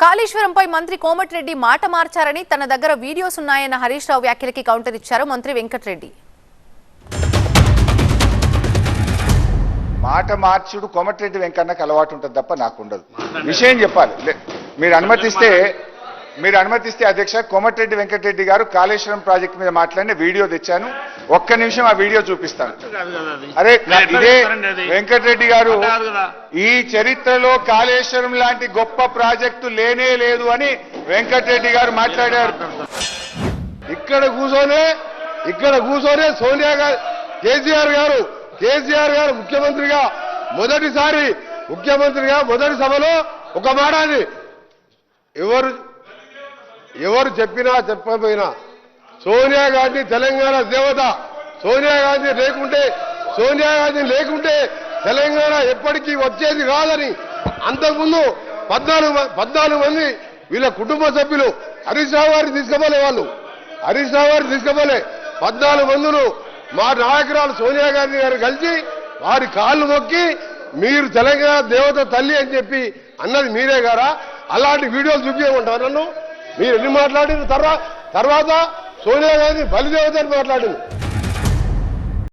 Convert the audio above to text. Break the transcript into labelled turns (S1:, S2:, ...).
S1: కాళేశ్వరంపై మంత్రి కోమటిరెడ్డి మాట మార్చారని తన దగ్గర వీడియోస్ ఉన్నాయన్న హరీష్ రావు వ్యాఖ్యలకి కౌంటర్ ఇచ్చారు మంత్రి వెంకటరెడ్డి.
S2: మాట మార్చుడు కోమటిరెడ్డి వెంకన్నకు అలవాటు ఉంటుంది తప్ప నాకు ఉండదు. విషయం చెప్పాలి. మీరు అనుమతిస్తే అధ్యక్ష, కోమటిరెడ్డి వెంకటరెడ్డి గారు కాళేశ్వరం ప్రాజెక్టు మీద మాట్లాడిన వీడియో తెచ్చాను. ఒక్క నిమిషం ఆ వీడియో చూపిస్తాను. అరే ఇదే వెంకటరెడ్డి గారు, ఈ చరిత్రలో కాళేశ్వరం లాంటి గొప్ప ప్రాజెక్టు లేనే లేదు అని వెంకటరెడ్డి గారు మాట్లాడారు.
S3: ఇక్కడ కూర్చొనే సోనియా గారు, కేసీఆర్ గారు మొదటిసారి ముఖ్యమంత్రిగా మొదటి సభలో ఒక మాటని ఎవరు చెప్పినా చెప్పకపోయినా సోనియా గాంధీ తెలంగాణ దేవత, సోనియా గాంధీ లేకుంటే తెలంగాణ ఎప్పటికీ వచ్చేది కాదని అంతకుముందు 14 మంది వీళ్ళ కుటుంబ సభ్యులు హరీష్ రావు గారిని తీసుకుపోలే. 14 మందులు మా నాయకురాలు సోనియా గాంధీ గారు కలిసి వారి కాళ్ళు మొక్కి మీరు తెలంగాణ దేవత తల్లి అని చెప్పి అన్నది మీరే గారా? అలాంటి వీడియోలు చూపించమంటారు నన్ను? మీరు ఎన్ని మాట్లాడిన తర్వాత సోనియా గాంధీ బలిదేవత అని మాట్లాడింది.